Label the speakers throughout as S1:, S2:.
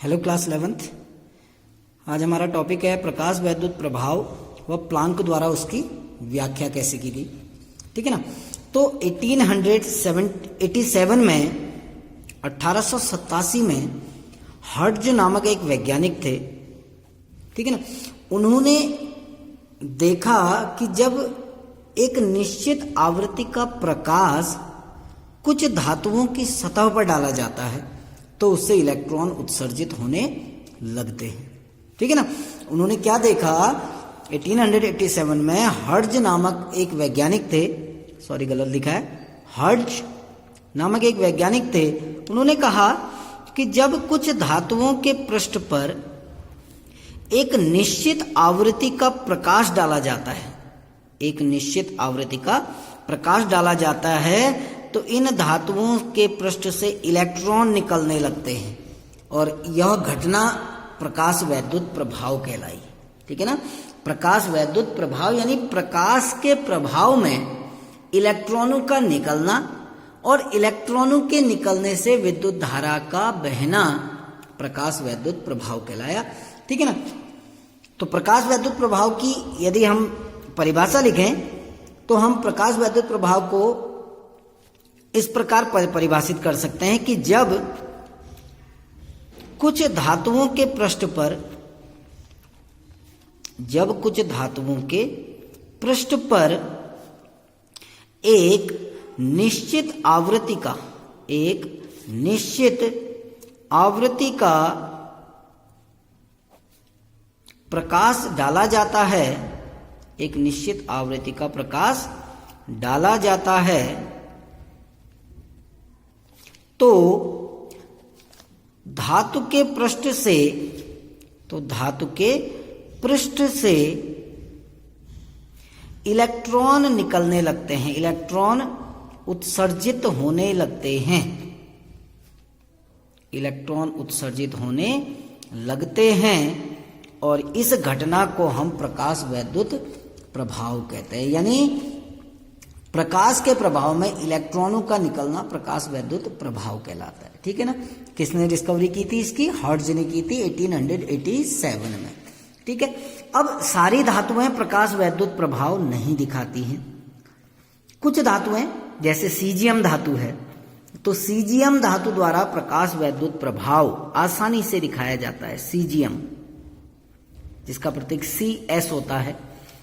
S1: Hello class 11th। आज हमारा topic है प्रकाश वैद्युत प्रभाव व प्लांक द्वारा उसकी व्याख्या कैसे की गई। ठीक है ना। तो 1887 में 1887 में हर्ट्ज नामक एक वैज्ञानिक थे। ठीक है ना। उन्होंने देखा कि जब एक निश्चित आवृत्ति का प्रकाश कुछ धातुओं की सतह पर डाला जाता है तो उससे इलेक्ट्रॉन उत्सर्जित होने लगते हैं। ठीक है ना। उन्होंने क्या देखा, 1887 में हर्ट्ज नामक एक वैज्ञानिक थे, सॉरी गलत लिखा है, हर्ट्ज नामक एक वैज्ञानिक थे। उन्होंने कहा कि जब कुछ धातुओं के पृष्ठ पर एक निश्चित आवृत्ति का प्रकाश डाला जाता है, एक निश्चित आवृत्ति का प्रकाश डाला जाता है तो इन धातुओं के पृष्ठ से इलेक्ट्रॉन निकलने लगते हैं और यह घटना प्रकाश वैद्युत प्रभाव कहलाई। ठीक है ना। प्रकाश वैद्युत प्रभाव यानी प्रकाश के प्रभाव में इलेक्ट्रॉनों का निकलना और इलेक्ट्रॉनों के निकलने से विद्युत धारा का बहना प्रकाश वैद्युत प्रभाव कहलाया। ठीक है ना। तो प्रकाश वैद्युत प्रभाव की यदि हम परिभाषा लिखें तो हम प्रकाश वैद्युत प्रभाव को इस प्रकार परिभाषित कर सकते हैं कि जब कुछ धातुओं के पृष्ठ पर एक निश्चित आवृत्ति का प्रकाश डाला जाता है, एक निश्चित आवृत्ति का प्रकाश डाला जाता है तो धातु के पृष्ठ से इलेक्ट्रॉन निकलने लगते हैं, इलेक्ट्रॉन उत्सर्जित होने लगते हैं, इलेक्ट्रॉन उत्सर्जित होने लगते हैं और इस घटना को हम प्रकाश वैद्युत प्रभाव कहते हैं। यानी प्रकाश के प्रभाव में इलेक्ट्रॉनों का निकलना प्रकाश वैद्युत प्रभाव कहलाता है। ठीक है ना। किसने डिस्कवरी की थी इसकी? हर्ट्ज ने की थी 1887 में। ठीक है। अब सारी धातुएं प्रकाश वैद्युत प्रभाव नहीं दिखाती हैं। कुछ धातुएं जैसे सीजियम धातु है तो सीजियम धातु द्वारा प्रकाश वैद्युत प्रभाव आसानी से दिखाया जाता है। सीजियम जिसका प्रतीक CS होता है,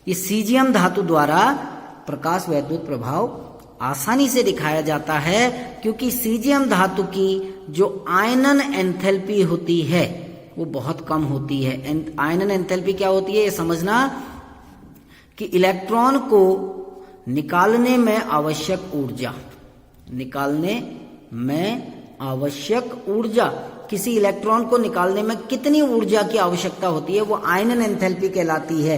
S1: ये सीजियम धातु द्वारा प्रकाश वैद्युत प्रभाव आसानी से दिखाया जाता है क्योंकि सीजियम धातु की जो आयनन एंथैल्पी होती है वो बहुत कम होती है। आयनन एंथैल्पी क्या होती है ये समझना कि इलेक्ट्रॉन को निकालने में आवश्यक ऊर्जा, किसी इलेक्ट्रॉन को निकालने में कितनी ऊर्जा की आवश्यकता होती है वो आयनन एंथैल्पी कहलाती है।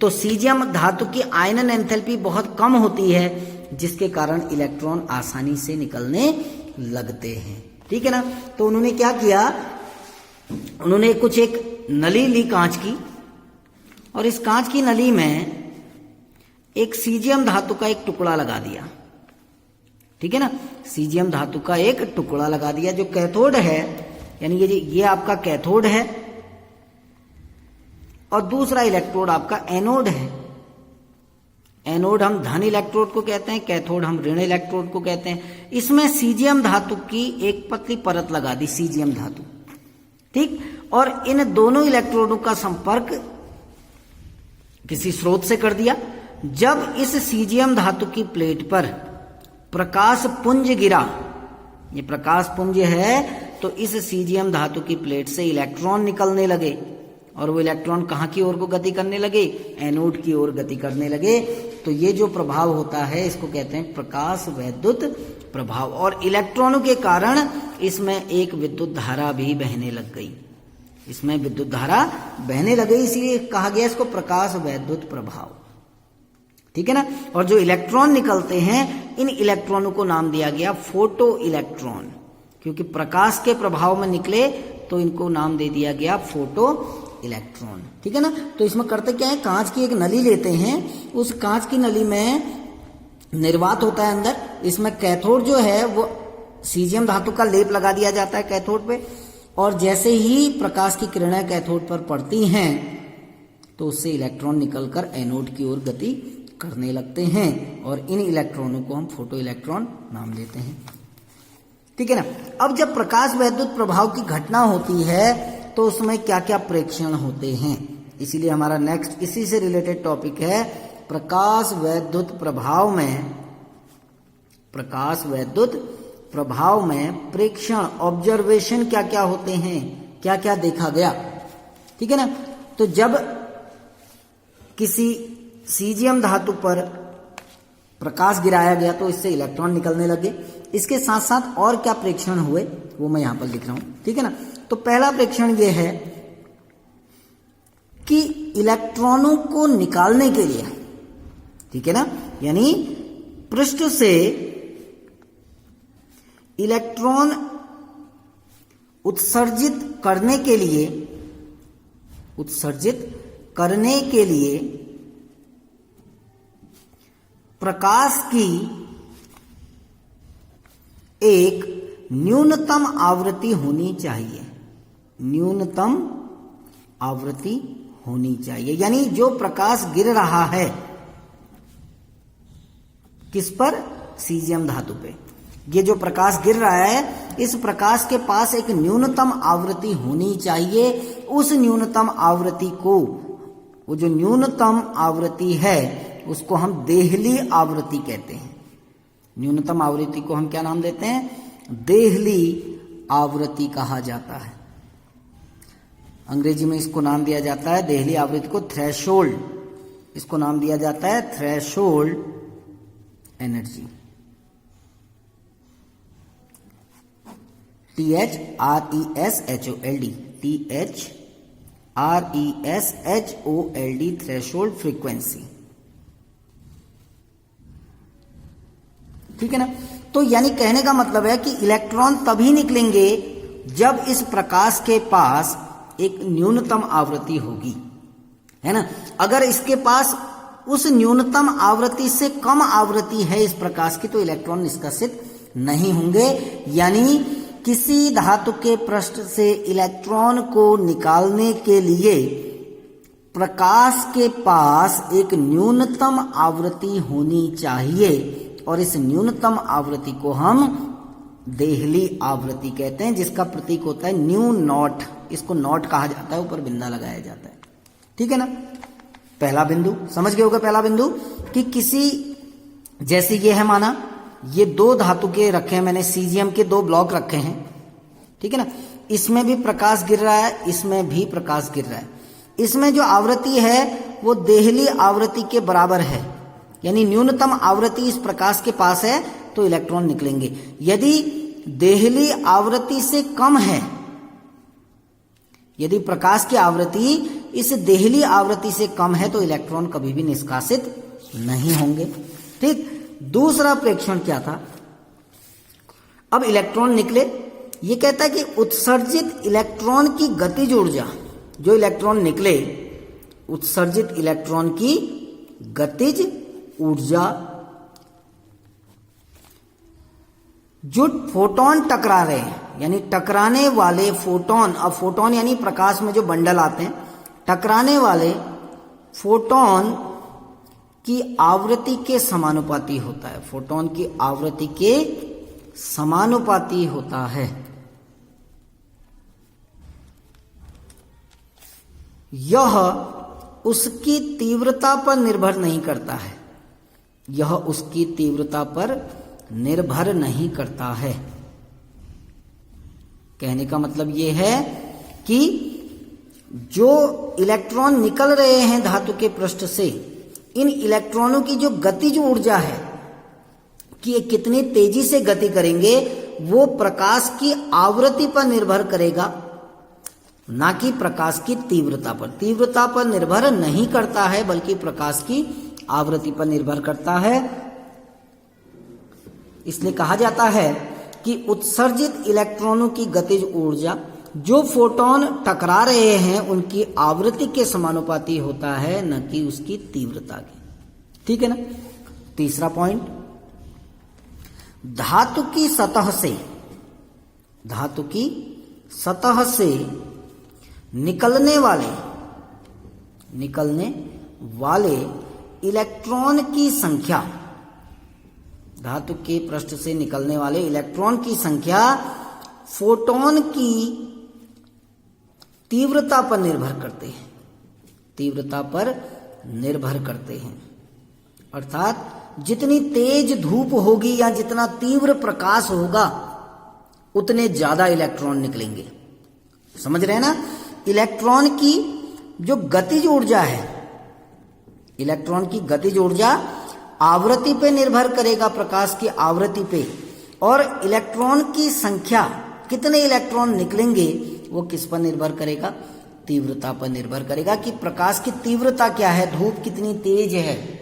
S1: तो सीजियम धातु की आयनन एंथैल्पी बहुत कम होती है जिसके कारण इलेक्ट्रॉन आसानी से निकलने लगते हैं। ठीक है ना। तो उन्होंने क्या किया, उन्होंने एक नली ली कांच की और इस कांच की नली में एक सीजियम धातु का एक टुकड़ा लगा दिया। ठीक है ना। सीजियम धातु का एक टुकड़ा लगा दिया जो कैथोड है, यानी ये आपका कैथोड है और दूसरा इलेक्ट्रोड आपका एनोड है। एनोड हम धन इलेक्ट्रोड को कहते हैं, कैथोड हम ऋण इलेक्ट्रोड को कहते हैं। इसमें सीजियम धातु की एक पतली परत लगा दी, सीजियम धातु। ठीक। और इन दोनों इलेक्ट्रोडों का संपर्क किसी स्रोत से कर दिया। जब इस सीजियम धातु की प्लेट पर प्रकाश पुंज गिरा, ये प्रकाश पुंज है, तो इस सीजियम धातु की प्लेट से इलेक्ट्रॉन निकलने लगे और वो इलेक्ट्रॉन कहाँ की ओर को गति करने लगे? एनोड की ओर गति करने लगे। तो ये जो प्रभाव होता है इसको कहते हैं प्रकाश वैद्युत प्रभाव और इलेक्ट्रॉनों के कारण इसमें एक विद्युत धारा भी बहने लग गई, इसमें विद्युत धारा बहने लग गई, इसलिए कहा गया इसको प्रकाश वैद्युत प्रभाव। ठीक है ना। और जो इलेक्ट्रॉन निकलते हैं इन इलेक्ट्रॉनों को नाम दिया गया फोटो इलेक्ट्रॉन, क्योंकि प्रकाश के प्रभाव में निकले तो इनको नाम दे दिया गया फोटो इलेक्ट्रॉन। ठीक है ना। तो इसमें करते क्या है, कांच की एक नली लेते हैं, उस कांच की नली में निर्वात होता है अंदर, इसमें कैथोड जो है वो सीजियम धातु का लेप लगा दिया जाता है कैथोड पे और जैसे ही प्रकाश की किरणें कैथोड पर पड़ती हैं तो उससे इलेक्ट्रॉन निकलकर एनोड की ओर गति करने लगते हैं और इन इलेक्ट्रॉनों को हम फोटो इलेक्ट्रॉन नाम देते हैं। ठीक है ना। अब जब प्रकाश वैद्युत प्रभाव की घटना होती है तो उसमें क्या क्या प्रेक्षण होते हैं, इसीलिए हमारा नेक्स्ट इसी से रिलेटेड टॉपिक है प्रकाश वैद्युत प्रभाव में प्रेक्षण, ऑब्जर्वेशन क्या क्या होते हैं, क्या क्या देखा गया। ठीक है ना। तो जब किसी सीजियम धातु पर प्रकाश गिराया गया तो इससे इलेक्ट्रॉन निकलने लगे। इसके साथ साथ और क्या प्रेक्षण हुए वो मैं यहां पर लिख रहा हूं। ठीक है ना। तो पहला प्रेक्षण ये है कि इलेक्ट्रॉनों को निकालने के लिए, ठीक है ना, यानी पृष्ठ से इलेक्ट्रॉन उत्सर्जित करने के लिए प्रकाश की एक न्यूनतम आवृत्ति होनी चाहिए, यानी जो प्रकाश गिर रहा है किस पर, सीजियम धातु पे, ये जो प्रकाश गिर रहा है इस प्रकाश के पास एक न्यूनतम आवृत्ति होनी चाहिए। उस न्यूनतम आवृत्ति को, वो जो न्यूनतम आवृत्ति है उसको हम देहली आवृत्ति कहते हैं। न्यूनतम आवृत्ति को हम क्या नाम देते हैं, देहली आवृत्ति कहा जाता है। अंग्रेजी में इसको नाम दिया जाता है, देहली आवृत्ति को थ्रेशोल्ड, इसको नाम दिया जाता है threshold energy, THRESHOLD, threshold frequency. ठीक है ना। तो यानी कहने का मतलब है कि इलेक्ट्रॉन तभी निकलेंगे जब इस प्रकाश के पास एक न्यूनतम आवृत्ति होगी, है ना। अगर इसके पास उस न्यूनतम आवृत्ति से कम आवृत्ति है इस प्रकाश की तो इलेक्ट्रॉन निष्कासित नहीं होंगे। यानी किसी धातु के पृष्ठ से इलेक्ट्रॉन को निकालने के लिए प्रकाश के पास एक न्यूनतम आवृत्ति होनी चाहिए और इस न्यूनतम आवृत्ति को हम देहली आवृत्ति कहते हैं, जिसका प्रतीक होता है न्यू नॉट। इसको नॉट कहा जाता है, ऊपर बिंदा लगाया जाता है। ठीक है ना। पहला बिंदु समझ गए होगा। पहला बिंदु कि किसी, जैसे ये है, माना ये दो धातु के रखे हैं मैंने, सीजियम के दो ब्लॉक रखे हैं। ठीक है ना। इसमें भी प्रकाश गिर रहा है, इसमें भी प्रकाश गिर रहा है। इसमें जो आवृत्ति है वो देहली आवृत्ति के बराबर है, यानी न्यूनतम आवृत्ति इस प्रकाश के पास है तो इलेक्ट्रॉन निकलेंगे। यदि देहली आवृत्ति से कम है, यदि प्रकाश की आवृत्ति इस देहली आवृत्ति से कम है तो इलेक्ट्रॉन कभी भी निष्कासित नहीं होंगे। ठीक। दूसरा प्रेक्षण क्या था, अब इलेक्ट्रॉन निकले, ये कहता है कि उत्सर्जित इलेक्ट्रॉन की गतिज ऊर्जा, जो इलेक्ट्रॉन निकले उत्सर्जित इलेक्ट्रॉन की गतिज ऊर्जा, जो फोटोन टकरा रहे हैं, यानी टकराने वाले फोटोन, अब फोटोन यानी प्रकाश में जो बंडल आते हैं, टकराने वाले फोटोन की आवृत्ति के समानुपाती होता है, फोटोन की आवृत्ति के समानुपाती होता है। यह उसकी तीव्रता पर निर्भर नहीं करता है, यह उसकी तीव्रता पर निर्भर नहीं करता है। कहने का मतलब यह है कि जो इलेक्ट्रॉन निकल रहे हैं धातु के पृष्ठ से, इन इलेक्ट्रॉनों की जो गतिज ऊर्जा है कि ये कितनी तेजी से गति करेंगे, वो प्रकाश की आवृत्ति पर निर्भर करेगा, ना कि प्रकाश की तीव्रता पर। तीव्रता पर निर्भर नहीं करता है बल्कि प्रकाश की आवृत्ति पर निर्भर करता है। इसलिए कहा जाता है कि उत्सर्जित इलेक्ट्रॉनों की गतिज ऊर्जा जो फोटोन टकरा रहे हैं उनकी आवृत्ति के समानुपाती होता है, न कि उसकी तीव्रता के। ठीक है ना। तीसरा पॉइंट, धातु की सतह से, धातु की सतह से निकलने वाले इलेक्ट्रॉन की संख्या, धातु के पृष्ठ से निकलने वाले इलेक्ट्रॉन की संख्या फोटोन की तीव्रता पर निर्भर करते हैं। अर्थात जितनी तेज धूप होगी या जितना तीव्र प्रकाश होगा उतने ज्यादा इलेक्ट्रॉन निकलेंगे। समझ रहे हैं ना? इलेक्ट्रॉन की जो गतिज ऊर्जा है, इलेक्ट्रॉन की गतिज ऊर्जा आवृत्ति पे निर्भर करेगा, प्रकाश की आवृत्ति पे, और इलेक्ट्रॉन की संख्या, कितने इलेक्ट्रॉन निकलेंगे, वो किस पर निर्भर करेगा? तीव्रता पर निर्भर करेगा कि प्रकाश की तीव्रता क्या है, धूप कितनी तेज है।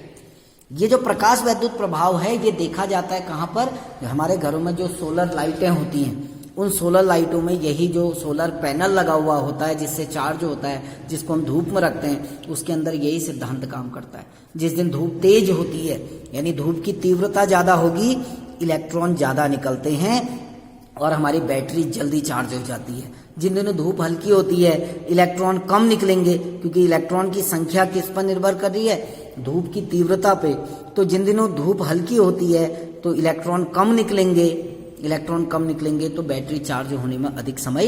S1: ये जो प्रकाश वैद्युत प्रभाव है ये देखा जाता है कहाँ पर? हमारे घरों में जो सोलर लाइटें होती हैं, उन सोलर लाइटों में यही जो सोलर पैनल लगा हुआ होता है जिससे चार्ज होता है, जिसको हम धूप में रखते हैं, उसके अंदर यही सिद्धांत काम करता है। जिस दिन धूप तेज होती है यानी धूप की तीव्रता ज्यादा होगी, इलेक्ट्रॉन ज्यादा निकलते हैं और हमारी बैटरी जल्दी चार्ज हो जाती है। जिन दिनों धूप हल्की होती है इलेक्ट्रॉन कम निकलेंगे, क्योंकि इलेक्ट्रॉन की संख्या किस पर निर्भर कर रही है? धूप की तीव्रता पे। तो जिन दिनों धूप हल्की होती है तो इलेक्ट्रॉन कम निकलेंगे तो बैटरी चार्ज होने में अधिक समय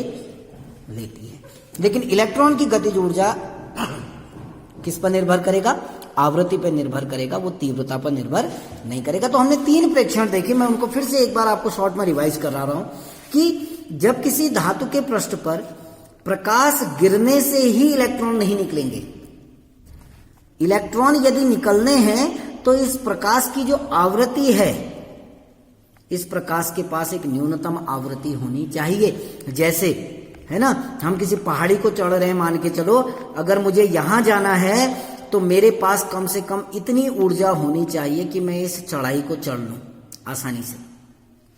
S1: लेती है। लेकिन इलेक्ट्रॉन की गतिज ऊर्जा किस पर निर्भर करेगा? आवृत्ति पर निर्भर करेगा, वो तीव्रता पर निर्भर नहीं करेगा। तो हमने 3 प्रेक्षण देखे, मैं उनको फिर से एक बार आपको शॉर्ट में रिवाइज करा रहा हूं कि जब किसी धातु के पृष्ठ पर प्रकाश गिरने से ही इलेक्ट्रॉन नहीं निकलेंगे। इलेक्ट्रॉन यदि निकलने हैं तो इस प्रकाश की जो आवृत्ति है, इस प्रकाश के पास एक न्यूनतम आवृत्ति होनी चाहिए। जैसे है ना, हम किसी पहाड़ी को चढ़ रहे हैं, मान के चलो अगर मुझे यहां जाना है तो मेरे पास कम से कम इतनी ऊर्जा होनी चाहिए कि मैं इस चढ़ाई को चढ़ लूं आसानी से,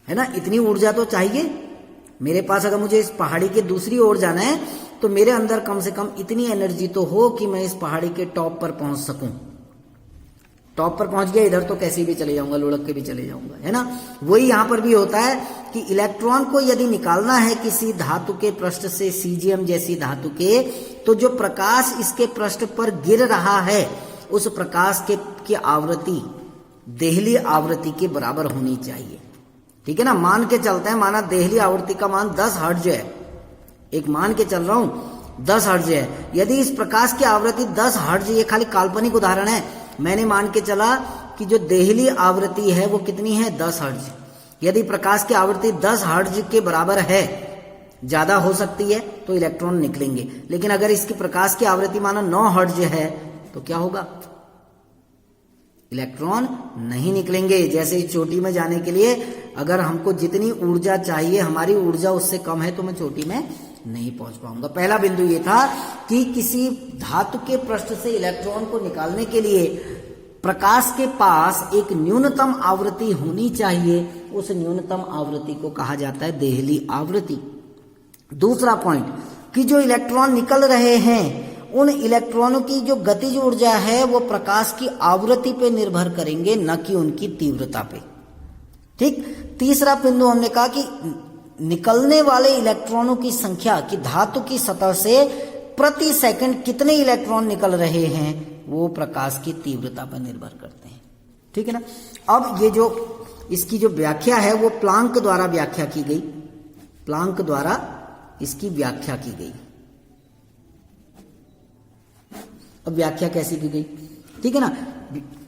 S1: है ना? इतनी ऊर्जा तो चाहिए मेरे पास। अगर मुझे इस पहाड़ी के दूसरी ओर जाना है तो मेरे अंदर कम से कम इतनी एनर्जी तो हो कि मैं इस पहाड़ी के टॉप पर पहुंच सकूं। टॉप पर पहुंच गया, इधर तो कैसे भी चले जाऊंगा, लुढ़क के भी चले जाऊंगा, है ना? वही यहां पर भी होता है कि इलेक्ट्रॉन को यदि निकालना है किसी धातु के पृष्ठ से, सीजियम जैसी धातु के, तो जो प्रकाश इसके पृष्ठ पर गिर रहा है उस प्रकाश की आवृत्ति देहली आवृत्ति के बराबर होनी चाहिए। ठीक है ना? मान के चलते हैं, माना देहली आवृत्ति का मान 10 हर्ट्ज है, एक मान के चल रहा हूं 10 हर्ट्ज है। यदि इस प्रकाश की आवृत्ति 10 हर्ट्ज, ये खाली काल्पनिक उदाहरण है, मैंने मान के चला कि जो देहली आवृत्ति है वो कितनी है? 10 हर्ट्ज। यदि प्रकाश की आवृत्ति 10 हर्ट्ज के बराबर है, ज्यादा हो सकती है, तो इलेक्ट्रॉन निकलेंगे। लेकिन अगर इसकी प्रकाश की आवृत्ति माना 9 हर्ट्ज है तो क्या होगा? इलेक्ट्रॉन नहीं निकलेंगे। जैसे इस चोटी में जाने के लिए अगर हमको जितनी ऊर्जा चाहिए, हमारी ऊर्जा उससे कम है तो मैं चोटी में नहीं पहुंच पाऊंगा। पहला बिंदु ये था कि किसी धातु के पृष्ठ से इलेक्ट्रॉन को निकालने के लिए प्रकाश के पास एक न्यूनतम आवृत्ति होनी चाहिए, उस न्यूनतम आवृत्ति को कहा जाता है देहली आवृत्ति। दूसरा पॉइंट कि जो इलेक्ट्रॉन निकल रहे हैं उन इलेक्ट्रॉनों की जो गतिज ऊर्जा है वो प्रकाश की आवृत्ति पे निर्भर करेंगे, न कि उनकी तीव्रता पे। ठीक। तीसरा बिंदु हमने कहा कि निकलने वाले इलेक्ट्रॉनों की संख्या की धातु की सतह से प्रति सेकंड कितने इलेक्ट्रॉन निकल रहे हैं वो प्रकाश की तीव्रता पर निर्भर करते हैं। ठीक है ना। अब ये जो इसकी जो व्याख्या है वो प्लांक द्वारा व्याख्या की गई, प्लांक द्वारा इसकी व्याख्या की गई। अब व्याख्या कैसी की गई? ठीक है ना।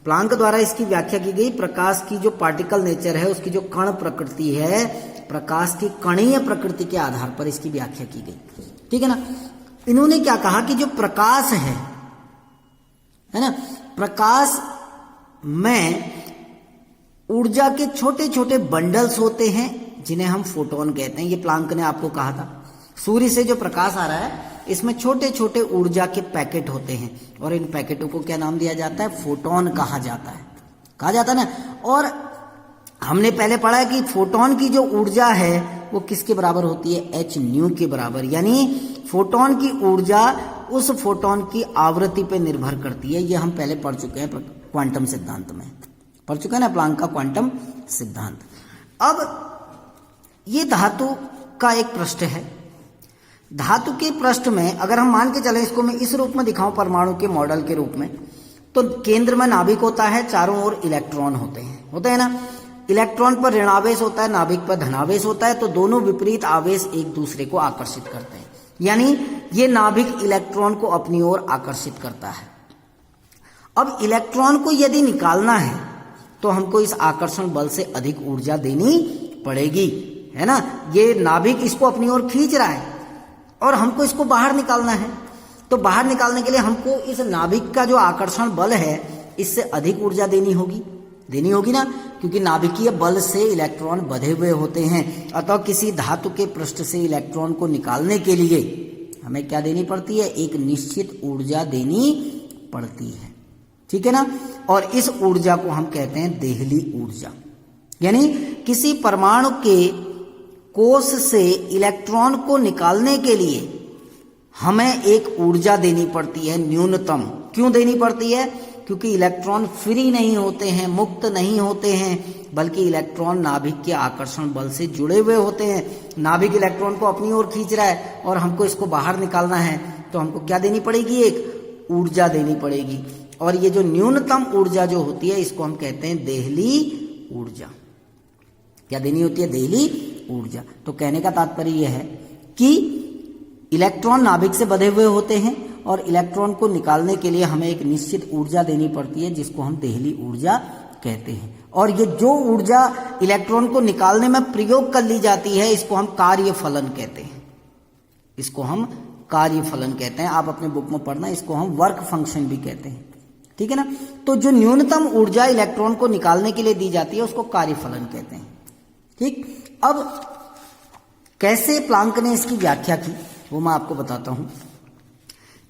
S1: प्लांक द्वारा इसकी व्याख्या की गई, प्रकाश की जो पार्टिकल नेचर है, उसकी जो कण प्रकृति है, प्रकाश की कणीय प्रकृति के आधार पर इसकी व्याख्या की गई। ठीक है ना। इन्होंने क्या कहा कि जो प्रकाश है ना, प्रकाश में ऊर्जा के छोटे छोटे बंडल्स होते हैं जिन्हें हम फोटोन कहते हैं। ये प्लांक ने आपको कहा था। सूर्य से जो प्रकाश आ रहा है इसमें छोटे छोटे ऊर्जा के पैकेट होते हैं और इन पैकेटों को क्या नाम दिया जाता है? फोटोन कहा जाता है, कहा जाता है ना। और हमने पहले पढ़ा है कि फोटोन की जो ऊर्जा है वो किसके बराबर होती है? h न्यू के बराबर। यानी फोटोन की ऊर्जा उस फोटोन की आवृत्ति पे निर्भर करती है। ये हम पहले पढ़ चुके हैं क्वांटम सिद्धांत में, पढ़ चुके हैं ना प्लांक का क्वांटम सिद्धांत। अब ये धातु का एक पृष्ठ है, धातु के पृष्ठ में अगर हम मान के चले, इसको मैं इस रूप में दिखाऊं परमाणु के मॉडल के रूप में, तो केंद्र में नाभिक होता है, चारों ओर इलेक्ट्रॉन होते हैं ना। इलेक्ट्रॉन पर ऋणावेश होता है, नाभिक पर धनावेश होता है, तो दोनों विपरीत आवेश एक दूसरे को आकर्षित करते हैं, यानी ये नाभिक इलेक्ट्रॉन को अपनी ओर आकर्षित करता है। अब इलेक्ट्रॉन को यदि निकालना है तो हमको इस आकर्षण बल से अधिक ऊर्जा देनी पड़ेगी, है ना। ये नाभिक इसको अपनी ओर खींच रहा है और हमको इसको बाहर निकालना है, तो बाहर निकालने के लिए हमको इस नाभिक का जो आकर्षण बल है इससे अधिक ऊर्जा देनी होगी ना, क्योंकि नाभिकीय बल से इलेक्ट्रॉन बंधे हुए होते हैं। अतः किसी धातु के पृष्ठ से इलेक्ट्रॉन को निकालने के लिए हमें क्या देनी पड़ती है, एक निश्चित ऊर्जा देनी पड़ती है, ठीक है ना। और इस ऊर्जा को हम कहते हैं देहली ऊर्जा, यानी किसी परमाणु के कोश से इलेक्ट्रॉन को निकालने के लिए हमें एक ऊर्जा देनी पड़ती है न्यूनतम। क्यों देनी पड़ती है? क्योंकि इलेक्ट्रॉन फ्री नहीं होते हैं, मुक्त नहीं होते हैं, बल्कि इलेक्ट्रॉन नाभिक के आकर्षण बल से जुड़े हुए होते हैं। नाभिक इलेक्ट्रॉन को अपनी ओर खींच रहा है और हमको इसको बाहर निकालना है, तो हमको क्या देनी पड़ेगी, एक ऊर्जा देनी पड़ेगी। और ये जो न्यूनतम ऊर्जा जो होती है इसको हम कहते हैं देहली ऊर्जा। क्या देनी होती है? देहली ऊर्जा। तो कहने का तात्पर्य यह है कि इलेक्ट्रॉन नाभिक से बंधे हुए होते हैं और इलेक्ट्रॉन को निकालने के लिए हमें एक निश्चित ऊर्जा देनी पड़ती है जिसको हम देहली ऊर्जा कहते हैं। और ये जो ऊर्जा इलेक्ट्रॉन को निकालने में प्रयोग कर ली जाती है इसको हम कार्यफलन कहते हैं। इसको हम कार्यफलन कहते हैं। आप अपने बुक में पढ़ना, इसको हम वर्क फंक्शन भी कहते हैं, ठीक है ना। तो जो न्यूनतम ऊर्जा इलेक्ट्रॉन को निकालने के लिए दी जाती है उसको कार्यफलन कहते हैं, ठीक। अब कैसे प्लांक ने इसकी व्याख्या की वो मैं आपको बताता हूं।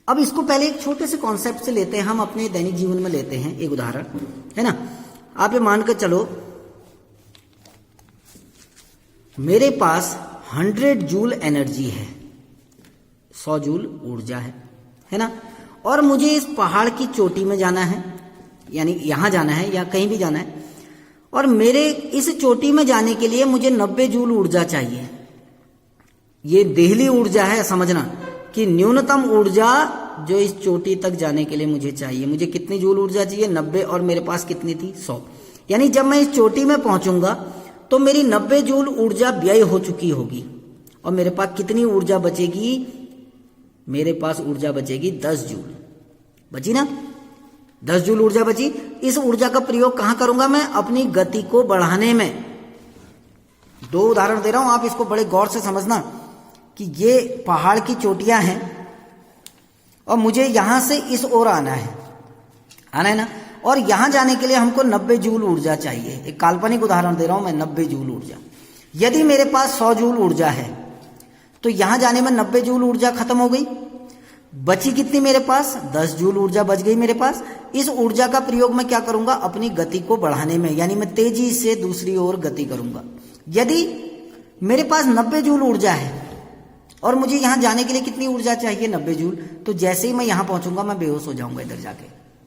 S1: अब इसको पहले एक छोटे से कॉन्सेप्ट से लेते हैं, हम अपने दैनिक जीवन में लेते हैं एक उदाहरण, है ना। आप ये मान कर चलो मेरे पास 100 जूल एनर्जी है, 100 जूल ऊर्जा है ना, और मुझे इस पहाड़ की चोटी में जाना है, यानी यहां जाना है या कहीं भी जाना है, और मेरे इस चोटी में जाने के लिए मुझे 90 जूल ऊर्जा चाहिए। ये देहली ऊर्जा है, समझना कि न्यूनतम ऊर्जा जो इस चोटी तक जाने के लिए मुझे चाहिए, मुझे कितनी जूल ऊर्जा चाहिए? 90, और मेरे पास कितनी थी? 100। यानी जब मैं इस चोटी में पहुंचूंगा तो मेरी 90 जूल ऊर्जा व्यय हो चुकी होगी और मेरे पास कितनी ऊर्जा बचेगी? मेरे पास ऊर्जा बचेगी 10 जूल। बची ना? 10 जूल ऊर्जा बची। इस ऊर्जा का प्रयोग कहां करूंगा मैं? अपनी गति को बढ़ाने में। 2 उदाहरण दे रहा हूं, आप इसको बड़े गौर से समझना कि ये पहाड़ की चोटियां हैं और मुझे यहां से इस ओर आना है ना, और यहां जाने के लिए हमको 90 जूल ऊर्जा चाहिए। एक काल्पनिक उदाहरण दे रहा हूं मैं, 90 जूल ऊर्जा। यदि मेरे पास 100 जूल ऊर्जा है तो यहां जाने में 90 जूल ऊर्जा खत्म हो गई, बची कितनी मेरे पास? 10 जूल ऊर्जा बच गई मेरे पास। इस ऊर्जा का प्रयोग मैं क्या करूंगा? अपनी गति को बढ़ाने में, यानी मैं तेजी से दूसरी ओर गति करूंगा। यदि मेरे पास 90 जूल ऊर्जा है और मुझे यहां जाने के लिए कितनी ऊर्जा चाहिए? 90 जूल। तो जैसे ही मैं यहां पहुंचूंगा मैं बेहोश हो जाऊंगा, इधर जाके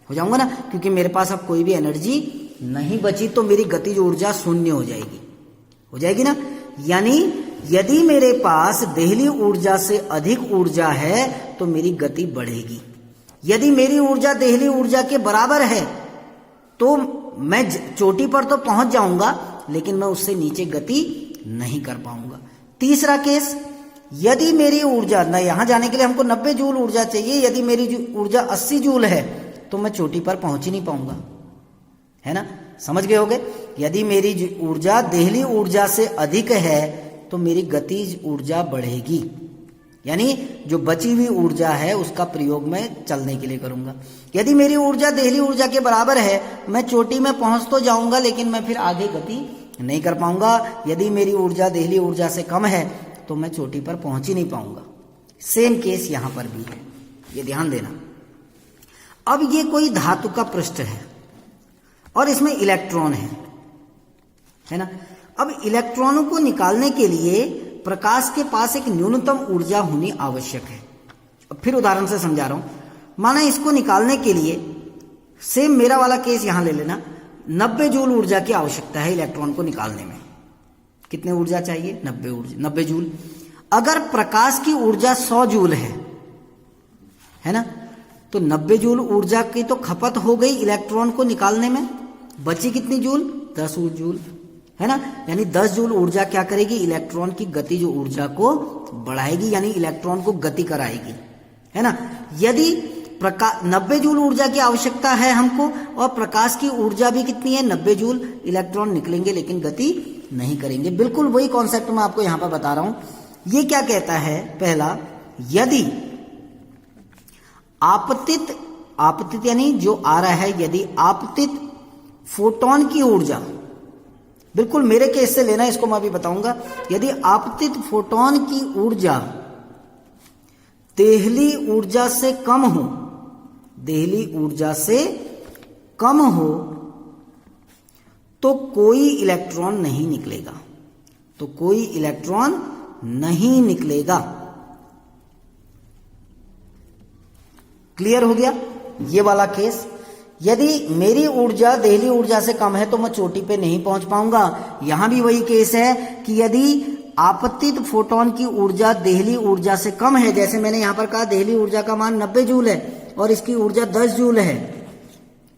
S1: हो जाऊंगा ना, क्योंकि मेरे पास अब कोई भी एनर्जी नहीं बची, तो मेरी गतिज ऊर्जा शून्य हो जाएगी ना। यानी यदि मेरे पास देहली ऊर्जा से अधिक ऊर्जा है तो मेरी गति बढ़ेगी। यदि मेरी ऊर्जा देहली ऊर्जा के बराबर है तो मैं चोटी पर तो पहुंच जाऊंगा लेकिन मैं उससे नीचे गति नहीं कर पाऊंगा। तीसरा केस, यदि मेरी ऊर्जा न, यहां जाने के लिए हमको 90 जूल ऊर्जा चाहिए, यदि मेरी ऊर्जा 80 जूल है तो मैं चोटी पर पहुंच ही नहीं पाऊंगा, है ना। समझ गए होगे? यदि मेरी ऊर्जा देहली ऊर्जा से अधिक है तो मेरी गतिज ऊर्जा बढ़ेगी, यानी जो बची हुई ऊर्जा है उसका प्रयोग मैं चलने के लिए करूंगा। यदि मेरी ऊर्जा देहली ऊर्जा के बराबर है, मैं चोटी में पहुंच तो जाऊंगा लेकिन मैं फिर आगे गति नहीं कर पाऊंगा। यदि मेरी ऊर्जा देहली ऊर्जा से कम है तो मैं चोटी पर पहुंच ही नहीं पाऊंगा। सेम केस यहां पर भी है, ये ध्यान देना। अब ये कोई धातु का पृष्ठ है और इसमें इलेक्ट्रॉन है ना। अब इलेक्ट्रॉनों को निकालने के लिए प्रकाश के पास एक न्यूनतम ऊर्जा होनी आवश्यक है। अब फिर उदाहरण से समझा रहा हूं। माना इसको निकालने के लिए, सेम मेरा वाला केस यहां ले लेना, 90 जूल ऊर्जा की आवश्यकता है इलेक्ट्रॉन को निकालने में। कितने ऊर्जा चाहिए? 90 जूल। अगर प्रकाश की ऊर्जा 100 जूल है ना, तो 90 जूल ऊर्जा की तो खपत हो गई इलेक्ट्रॉन को निकालने में, बची कितनी जूल? 10 जूल, है ना। यानी 10 जूल ऊर्जा क्या करेगी? इलेक्ट्रॉन की गतिज ऊर्जा को बढ़ाएगी, यानी इलेक्ट्रॉन को गति कराएगी, है ना। यदि 90 जूल ऊर्जा की आवश्यकता है हमको और प्रकाश की ऊर्जा भी कितनी है? 90 जूल, इलेक्ट्रॉन निकलेंगे लेकिन गति नहीं करेंगे। बिल्कुल वही कॉन्सेप्ट मैं आपको यहां पर बता रहा हूं। ये क्या कहता है? पहला, यदि आपतित यानी जो आ रहा है, यदि आपतित फोटोन की ऊर्जा, बिल्कुल मेरे केस से लेना, इसको मैं अभी बताऊंगा। यदि आपतित फोटोन की ऊर्जा देहली ऊर्जा से कम हो, देहली ऊर्जा से कम हो, तो कोई इलेक्ट्रॉन नहीं निकलेगा, तो कोई इलेक्ट्रॉन नहीं निकलेगा। क्लियर हो गया ये वाला केस। यदि मेरी ऊर्जा देहली ऊर्जा से कम है तो मैं चोटी पे नहीं पहुंच पाऊंगा। यहां भी वही केस है कि यदि आपतित फोटोन की ऊर्जा देहली ऊर्जा से कम है, जैसे मैंने यहां पर कहा देहली ऊर्जा का मान 90 जूल है और इसकी ऊर्जा 10 जूल है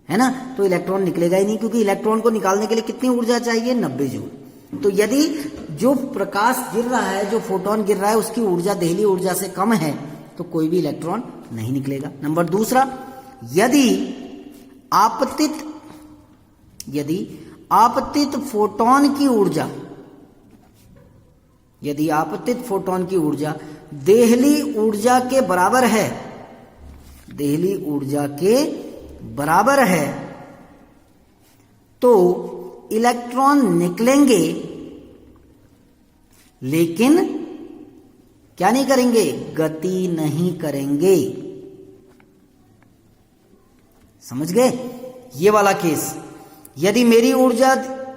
S1: ना, तो इलेक्ट्रॉन निकलेगा ही नहीं, क्योंकि इलेक्ट्रॉन को निकालने के लिए कितनी ऊर्जा चाहिए? 90 जूल। तो यदि जो प्रकाश गिर रहा है, जो फोटोन गिर रहा है, उसकी ऊर्जा देहली ऊर्जा से कम है, तो कोई भी इलेक्ट्रॉन नहीं निकलेगा। नंबर दूसरा, यदि आपतित फोटोन की ऊर्जा, यदि आपतित फोटोन की ऊर्जा देहली ऊर्जा के बराबर है, देहली ऊर्जा के बराबर है, तो इलेक्ट्रॉन निकलेंगे लेकिन क्या नहीं करेंगे? गति नहीं करेंगे। समझ गए ये वाला केस? यदि मेरी ऊर्जा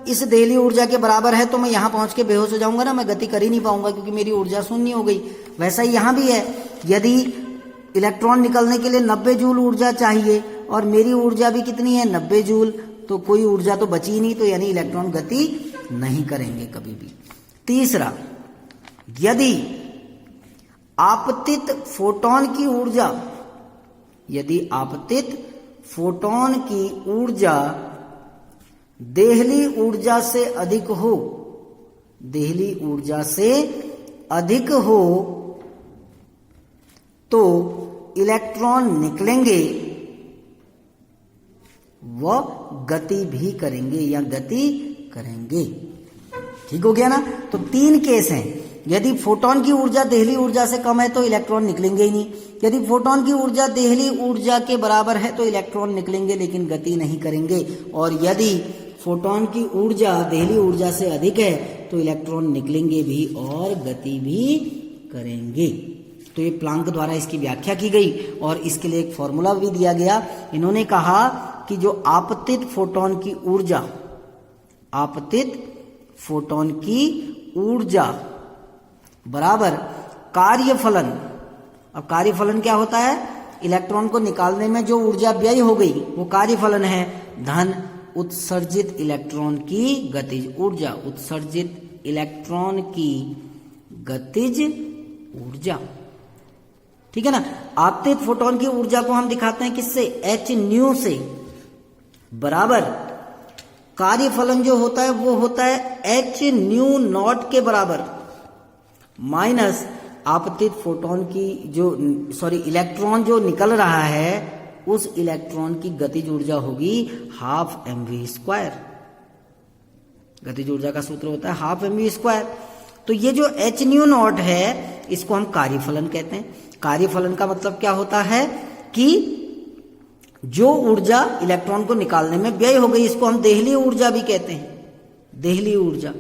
S1: इस देहली ऊर्जा के बराबर है तो मैं यहां पहुंच के बेहोश हो जाऊंगा ना, मैं गति कर ही नहीं पाऊंगा क्योंकि मेरी ऊर्जा शून्य हो गई। वैसा ही यहां भी है, यदि इलेक्ट्रॉन निकलने के लिए 90 जूल ऊर्जा चाहिए और मेरी ऊर्जा भी कितनी है? 90 जूल, तो कोई ऊर्जा तो बची नहीं, तो यानी इलेक्ट्रॉन गति नहीं करेंगे कभी भी। तीसरा, यदि आपतित फोटोन की ऊर्जा, यदि आपतित फोटोन की ऊर्जा देहली ऊर्जा से अधिक हो, देहली ऊर्जा से अधिक हो, तो इलेक्ट्रॉन निकलेंगे, वह गति भी करेंगे या गति करेंगे। ठीक हो गया ना? तो 3 केस हैं। यदि फोटोन की ऊर्जा देहली ऊर्जा से कम है तो इलेक्ट्रॉन निकलेंगे ही नहीं। यदि फोटोन की ऊर्जा देहली ऊर्जा के बराबर है तो इलेक्ट्रॉन निकलेंगे लेकिन गति नहीं करेंगे। और यदि फोटोन की ऊर्जा देहली ऊर्जा से अधिक है तो इलेक्ट्रॉन निकलेंगे भी और गति भी करेंगे। तो ये प्लांक द्वारा इसकी व्याख्या की गई और इसके लिए एक फॉर्मूला भी दिया गया। इन्होंने कहा कि जो आपतित फोटोन की ऊर्जा, आपतित फोटोन की ऊर्जा बराबर कार्यफलन। अब कार्यफलन क्या होता है? इलेक्ट्रॉन को निकालने में जो ऊर्जा व्यय हो गई वो कार्यफलन है, धन उत्सर्जित इलेक्ट्रॉन की गतिज ऊर्जा, उत्सर्जित इलेक्ट्रॉन की गतिज ऊर्जा। ठीक है ना? आपतित फोटोन की ऊर्जा को हम दिखाते हैं किससे? h न्यू से, बराबर कार्यफलन जो होता है वो होता है h न्यू नॉट के बराबर, माइनस आपतित फोटोन की जो इलेक्ट्रॉन जो निकल रहा है उस इलेक्ट्रॉन की गतिज ऊर्जा होगी हाफ mv²। गतिज ऊर्जा का सूत्र होता है हाफ mv²। तो ये जो h न्यू नॉट है इसको हम कार्यफलन कहते हैं। कार्यफलन का मतलब क्या होता है कि जो ऊर्जा इलेक्ट्रॉन को निकालने में व्यय हो गई इसको हम देहली ऊर्जा भी कहते हैं। देहली ऊर्जा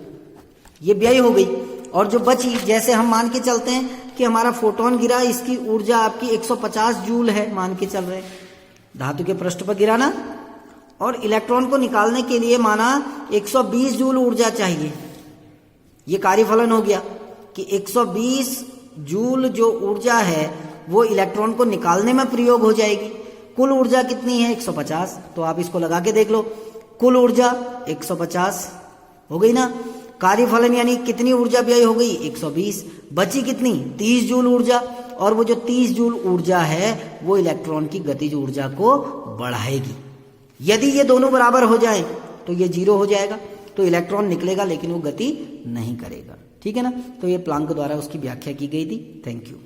S1: ये व्यय हो गई और जो बची, जैसे हम मान के चलते हैं कि हमारा फोटोन गिरा, इसकी ऊर्जा आपकी 150 जूल है, मान के चल रहे हैं, धातु के पृष्ठ पर गिरा ना, और इलेक्ट्रॉन को निकालने के लिए माना 120 जूल ऊर्जा चाहिए। ये कार्यफलन हो गया कि 120 जूल जो ऊर्जा है वो इलेक्ट्रॉन को निकालने में प्रयोग हो जाएगी। कुल ऊर्जा कितनी है? 150। तो आप इसको लगा के देख लो, कुल ऊर्जा 150 हो गई ना। कार्यफलन यानी कितनी ऊर्जा व्यय हो गई 120, बची कितनी 30 जूल ऊर्जा, और वो जो 30 जूल ऊर्जा है वो इलेक्ट्रॉन की गतिज ऊर्जा को बढ़ाएगी। यदि ये दोनों बराबर हो जाए तो ये 0 हो जाएगा, तो इलेक्ट्रॉन निकलेगा लेकिन वो गति नहीं करेगा। ठीक है ना, तो ये प्लांक द्वारा उसकी व्याख्या की गई थी। Thank you.